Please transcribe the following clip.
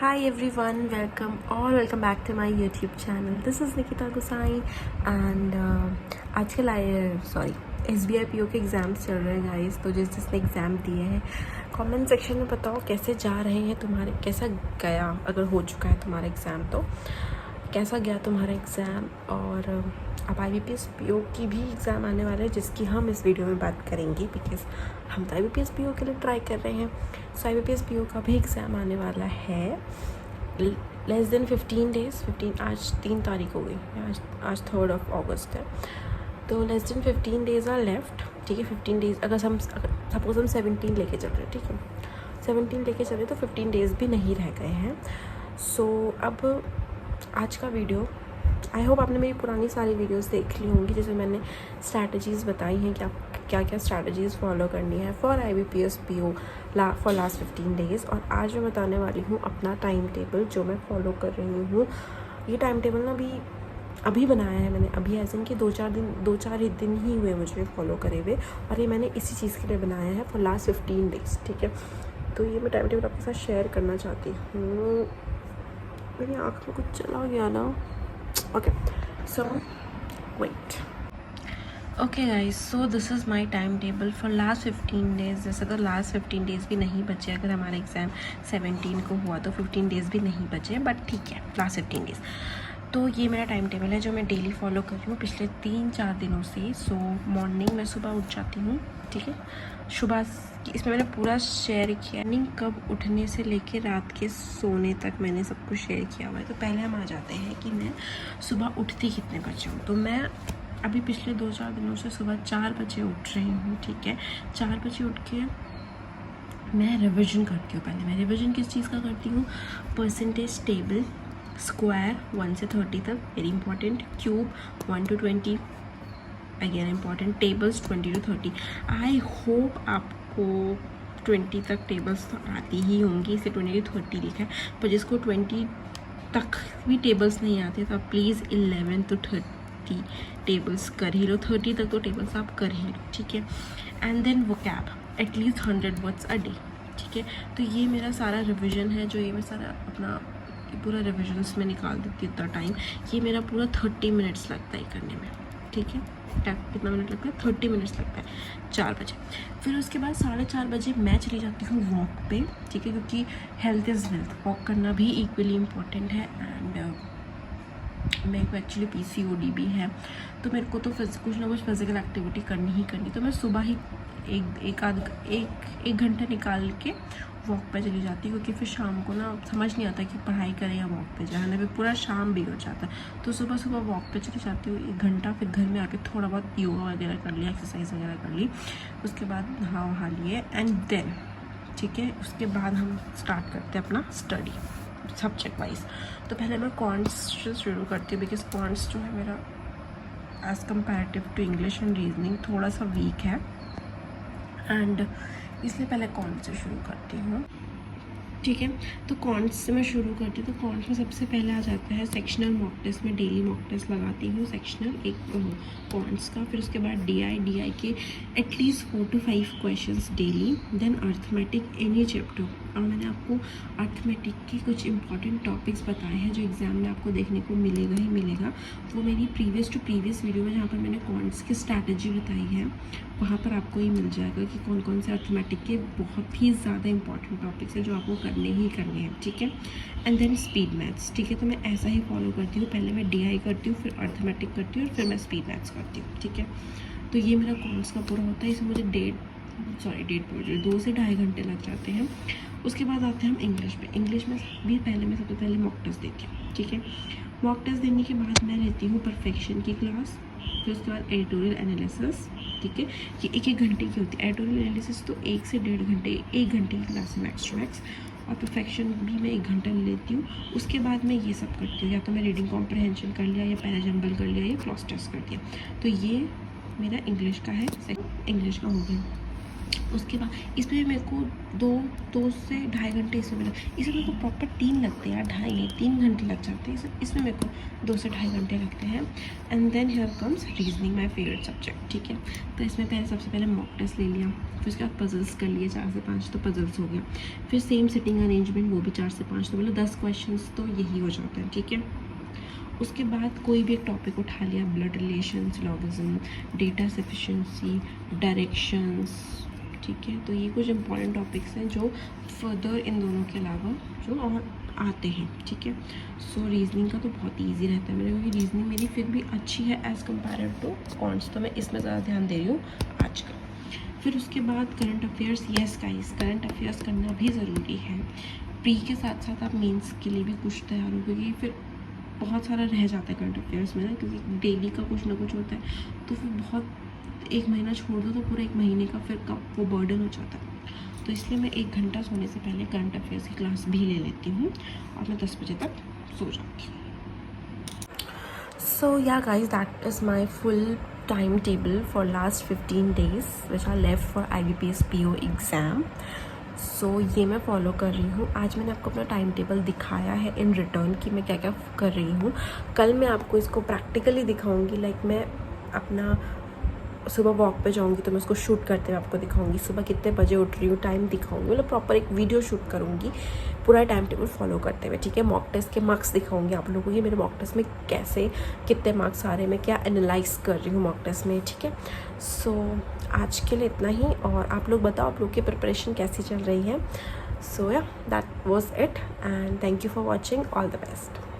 Hi everyone, welcome back to my YouTube channel. This is Nikita Gosai and आजकल SBI PO के exams चल रहे हैं guys. तो जिसने एग्ज़ाम दिए हैं कमेंट सेक्शन में बताओ कैसे जा रहे हैं तुम्हारे, कैसा गया, अगर हो चुका है तुम्हारा एग्ज़ाम तो कैसा गया तुम्हारा एग्ज़ाम। और अब IBPS PO की भी एग्ज़ाम आने वाला है जिसकी हम इस वीडियो में बात करेंगे, बिकॉज़ हम तो IBPS PO के लिए ट्राई कर रहे हैं। सो IBPS PO का भी एग्ज़ाम आने वाला है लेस देन 15 डेज़। आज 3 तारीख हो गई, आज 3 अगस्त है, तो less than 15 days are left. ठीक है, 15 डेज़ अगर सपोज हम 17 लेके चल रहे हैं, ठीक है 17 लेके चल रहे तो 15 डेज़ भी नहीं रह गए हैं। सो अब आज का वीडियो, आई होप आपने मेरी पुरानी सारी वीडियोस देख ली होंगी जिसमें मैंने स्ट्रैटेजीज़ बताई हैं कि आप क्या क्या स्ट्रैटेजीज़ फॉलो करनी है for IBPS PO for last 15 days. और आज मैं बताने वाली हूँ अपना टाइम टेबल जो मैं फॉलो कर रही हूँ। ये टाइम टेबल ना अभी बनाया है मैंने, अभी ऐसे कि 2-4 दिन ही हुए मुझे फॉलो करे हुए, और ये मैंने इसी चीज़ के लिए बनाया है फॉर लास्ट 15 डेज़। ठीक है, तो ये मैं टाइम टेबल आपके साथ शेयर करना चाहती हूँ। मेरी आँख में कुछ चला गया ना। Okay, so wait. Okay guys, so this is my time table for last 15 days. जैसे अगर लास्ट 15 डेज़ भी नहीं बचे, अगर हमारा एग्ज़ाम 17 को हुआ तो 15 डेज़ भी नहीं बचे, बट ठीक है लास्ट 15 डेज़। तो ये मेरा टाइम टेबल है जो मैं डेली फॉलो कर रही हूँ पिछले 3-4 दिनों से। सो मॉर्निंग में सुबह उठ जाती हूँ, ठीक है, सुबह इसमें मैंने पूरा शेयर किया, मॉर्निंग कब उठने से लेके रात के सोने तक मैंने सब कुछ शेयर किया हुआ है। तो पहले हम आ जाते हैं कि मैं सुबह उठती कितने बजे हूँ। तो मैं अभी पिछले 2-4 दिनों से सुबह 4 बजे उठ रही हूँ, ठीक है। 4 बजे उठ के मैं रिविज़न करती हूँ। पहले मैं रिविज़न किस चीज़ का करती हूँ, परसेंटेज टेबल, स्क्वायर 1 से 30 तक very important, cube 1 to 20 again important, tables 20 to 30। I hope आपको 20 तक टेबल्स तो आती ही होंगी, इसे 20 to 30 लिखा है, पर जिसको 20 तक भी टेबल्स नहीं आते तो आप प्लीज़ 11 to 30 टेबल्स कर ही लो, 30 तक तो टेबल्स आप कर ही लो, ठीक है। And then vocab at least 100 words a day, ठीक है। तो ये मेरा सारा रिविज़न है, जो ये मैं सारा अपना पूरा रिविजन्स में निकाल देती हूँ इतना टाइम। ये मेरा पूरा 30 मिनट्स लगता है करने में, ठीक है। कितना मिनट लगता है, 30 मिनट्स लगता है 4 बजे। फिर उसके बाद 4:30 बजे मैं चली जाती हूँ वॉक पे, ठीक है, क्योंकि हेल्थ इज़ वेल्थ, वॉक करना भी इक्वली इम्पॉर्टेंट है। एंड मेरे को एक्चुअली PCOD भी है, तो मेरे को तो कुछ ना कुछ फिज़िकल एक्टिविटी करनी ही करनी। तो मैं सुबह ही एक घंटा निकाल के वॉक पे चली जाती हूँ, क्योंकि फिर शाम को ना समझ नहीं आता कि पढ़ाई करें या वॉक पे जाने में, पूरा शाम बिगड़ जाता है। तो सुबह सुबह वॉक पे चली जाती हूँ 1 घंटा, फिर घर में आके थोड़ा बहुत योगा वगैरह कर लिया, एक्सरसाइज वगैरह कर ली, उसके बाद नहा लिए एंड देन, ठीक है, उसके बाद हम स्टार्ट करते हैं अपना स्टडी सब्जेक्ट वाइज। तो पहले मैं कॉन्ट्स से शुरू करती हूँ, बिकॉज कॉन्ट्स जो है मेरा as comparative to English and reasoning थोड़ा सा वीक है, एंड इसलिए पहले कॉन्ट्स से शुरू करती हूँ, ठीक है। तो कॉन्ट्स से मैं शुरू करती हूँ। तो कॉन्ट्स में सबसे पहले आ जाता है सेक्शनल मॉक टेस्ट। मैं डेली मॉक टेस्ट लगाती हूँ सेक्शनल एक कॉन्ट्स का। फिर उसके बाद DI के at least 4 to 5 questions daily. Then arithmetic any chapter, और मैंने आपको अर्थमेटिक के कुछ इंपॉर्टेंट टॉपिक्स बताए हैं जो एग्ज़ाम में आपको देखने को मिलेगा ही मिलेगा। वो मेरी प्रीवियस वीडियो में जहाँ पर मैंने कॉन्ट्स की स्ट्रैटेजी बताई है वहाँ पर आपको ही मिल जाएगा कि कौन कौन से अर्थमेटिक के बहुत ही ज़्यादा इंपॉर्टेंट टॉपिक्स हैं जो आपको करने ही करने हैं, ठीक है। एंड देन स्पीड मैथ्स, ठीक है। तो मैं ऐसा ही फॉलो करती हूँ, पहले मैं DI करती हूँ, फिर अर्थमेटिक करती हूँ, और फिर मैं स्पीड मैथ्स करती हूँ, ठीक है। तो ये मेरा कॉन्ट्स का पूरा होता है। इसमें मुझे 2 से ढाई घंटे लग जाते हैं। उसके बाद आते हैं हम इंग्लिश में। इंग्लिश में भी पहले मैं सबसे पहले मॉक टेस्ट देती हूँ, ठीक है। मॉक टेस्ट देने के बाद मैं लेती हूँ परफेक्शन की क्लास, फिर उसके बाद एडिटोरियल एनालिसिस, ठीक है। ये 1-1 घंटे की होती है। एडिटोरियल एनालिसिस तो 1 से 1.5 घंटे, 1 घंटे की क्लास है मैक्स टू मैक्स, और परफेक्शन भी मैं 1 घंटा लेती हूँ। उसके बाद मैं ये सब करती हूँ, या तो मैं रीडिंग कॉम्प्रहेंशन कर लिया, या पैराजम्बल कर लिया, या क्लॉस टेस्ट कर दिया। तो ये मेरा इंग्लिश का है, इंग्लिश का हो गया। उसके बाद इसमें मेरे को दो से ढाई घंटे इसमें मिला। इसमें मेरे को प्रॉपर 3 लगते हैं यार, 2.5 नहीं 3 घंटे लग जाते हैं। इसमें मेरे को 2 से ढाई घंटे लगते हैं। And then here comes reasoning, my favourite subject, ठीक है। तो इसमें सबसे पहले मॉक टेस्ट ले लिया, फिर उसके बाद पजल्स कर लिए 4 से 5, तो पजल्स हो गया। फिर सेम सिटिंग अरेंजमेंट, वो भी 4 से 5, तो मतलब 10 क्वेश्चन तो यही हो जाते हैं, ठीक है। उसके बाद कोई भी एक टॉपिक उठा लिया, ब्लड रिलेशन, लॉगिज्म, डेटा सफिशिएंसी, डायरेक्शंस, ठीक है। तो ये कुछ इंपॉर्टेंट टॉपिक्स हैं जो फर्दर इन दोनों के अलावा जो और आते हैं, ठीक है। सो रीजनिंग का तो बहुत ईजी रहता है मेरे, क्योंकि रीजनिंग मेरी फिर भी अच्छी है एज़ कम्पेयर टू कॉन्ट्स, तो मैं इसमें ज़्यादा ध्यान दे रही हूँ आजकल। फिर उसके बाद current affairs, yes guys current affairs करना भी ज़रूरी है। प्री के साथ साथ आप मेंस के लिए भी कुछ तैयार हो, क्योंकि फिर बहुत सारा रह जाता है करंट अफेयर्स में ना, क्योंकि डेली का कुछ ना कुछ होता है, तो फिर बहुत 1 महीना छोड़ दो तो पूरा 1 महीने का फिर कब वो बर्डन हो जाता है। तो इसलिए मैं 1 घंटा सोने से पहले करंट अफेयर्स की क्लास भी ले लेती हूँ और मैं 10 बजे तक सो जाती हूँ। सो yeah guys, that is my full timetable for last 15 days which are left for IBPS PO exam. सो ये मैं फॉलो कर रही हूँ। आज मैंने आपको अपना टाइम टेबल दिखाया है इन रिटर्न कि मैं क्या क्या कर रही हूँ। कल मैं आपको इसको प्रैक्टिकली दिखाऊंगी, लाइक मैं अपना सुबह वॉक पे जाऊंगी तो मैं उसको शूट करते हुए आपको दिखाऊंगी, सुबह कितने बजे उठ रही हूँ टाइम दिखाऊंगी, मतलब प्रॉपर एक वीडियो शूट करूँगी पूरा टाइम टेबल फॉलो करते हुए, ठीक है। मॉक टेस्ट के मार्क्स दिखाऊंगी आप लोगों को कि मेरे मॉक टेस्ट में कैसे कितने मार्क्स आ रहे हैं, मैं क्या एनालाइज कर रही हूँ मॉक टेस्ट में, ठीक है। सो आज के लिए इतना ही, और आप लोग बताओ आप लोग की प्रिपरेशन कैसी चल रही है। सो या that was it and thank you for watching, all the best.